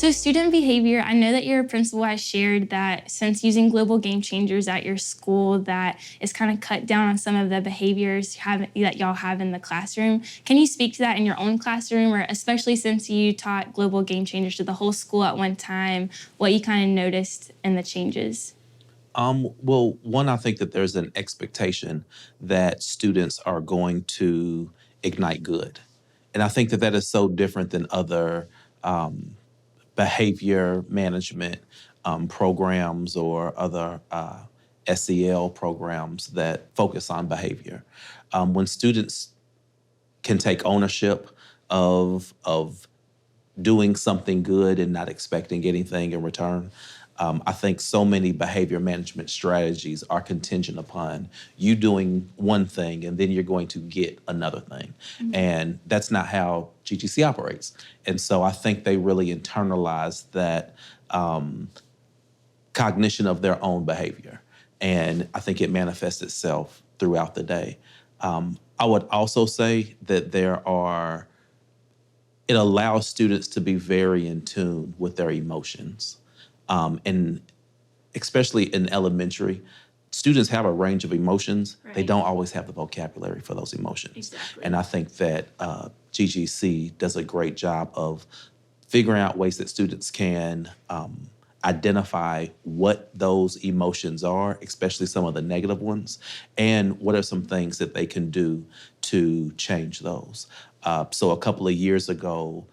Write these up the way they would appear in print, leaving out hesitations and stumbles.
So student behavior, I know that your principal has shared that since using global game changers at your school, that it's kind of cut down on some of the behaviors that y'all have in the classroom. Can you speak to that in your own classroom, or especially since you taught global game changers to the whole school at one time, what you kind of noticed in the changes? Well, one, I think that there's an expectation that students are going to ignite good. And I think that that is so different than other behavior management programs or other SEL programs that focus on behavior. When students can take ownership of doing something good and not expecting anything in return. I think so many behavior management strategies are contingent upon you doing one thing and then you're going to get another thing. Mm-hmm. And that's not how GGC operates. And so I think they really internalize that cognition of their own behavior. And I think it manifests itself throughout the day. I would also say that it allows students to be very in tune with their emotions. And especially in elementary, students have a range of emotions. Right. They don't always have the vocabulary for those emotions. Exactly. And I think that GGC does a great job of figuring out ways that students can identify what those emotions are, especially some of the negative ones, and what are some things that they can do to change those. So a couple of years ago,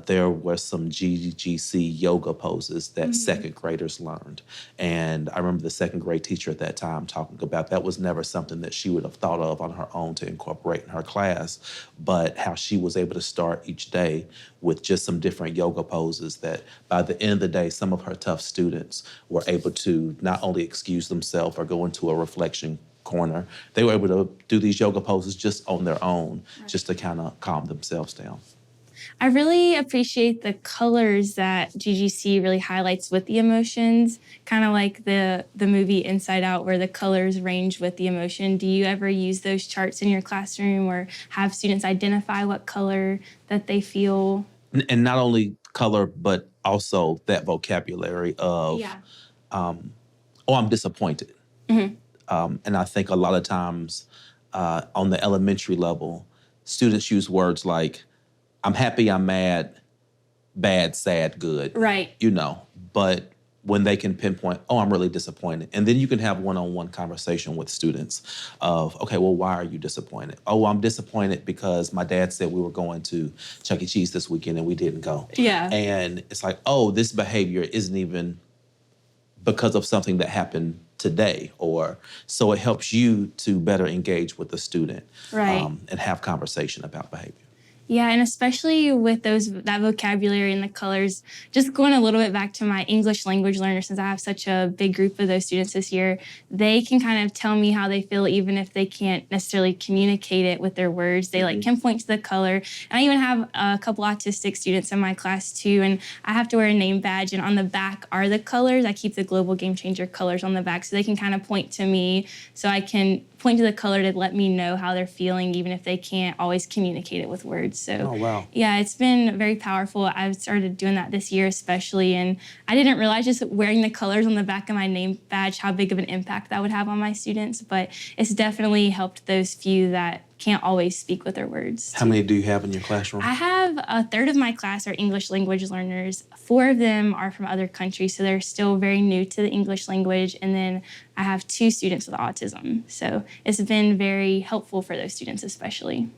there were some GGC yoga poses that second graders learned. And I remember the second grade teacher at that time talking about that was never something that she would have thought of on her own to incorporate in her class, but how she was able to start each day with just some different yoga poses that by the end of the day, some of her tough students were able to not only excuse themselves or go into a reflection corner, they were able to do these yoga poses just on their own, just to kind of calm themselves down. I really appreciate the colors that GGC really highlights with the emotions, kind of like the movie Inside Out where the colors range with the emotion. Do you ever use those charts in your classroom or have students identify what color that they feel? And not only color, but also that vocabulary of, oh, I'm disappointed. Mm-hmm. And I think a lot of times on the elementary level, students use words like, I'm happy, I'm mad, bad, sad, good. Right. You know, but when they can pinpoint, oh, I'm really disappointed. And then you can have one-on-one conversation with students of, okay, well, why are you disappointed? Oh, I'm disappointed because my dad said we were going to Chuck E. Cheese this weekend and we didn't go. Yeah. And it's like, oh, this behavior isn't even because of something that happened today, or so it helps you to better engage with the student, right, and have conversation about behavior. Yeah, and especially with that vocabulary and the colors, just going a little bit back to my English language learners, since I have such a big group of those students this year, they can kind of tell me how they feel even if they can't necessarily communicate it with their words. They can point to the color. And I even have a couple autistic students in my class too, and I have to wear a name badge, and on the back are the colors. I keep the Global Game Changer colors on the back so they can kind of point to me, so I can point to the color to let me know how they're feeling, even if they can't always communicate it with words. So, oh, wow. Yeah, it's been very powerful. I've started doing that this year especially, and I didn't realize just wearing the colors on the back of my name badge how big of an impact that would have on my students, but it's definitely helped those few that can't always speak with their words. How many do you have in your classroom? I have a third of my class are English language learners. 4 of them are from other countries, so they're still very new to the English language. And then I have 2 students with autism. So it's been very helpful for those students especially.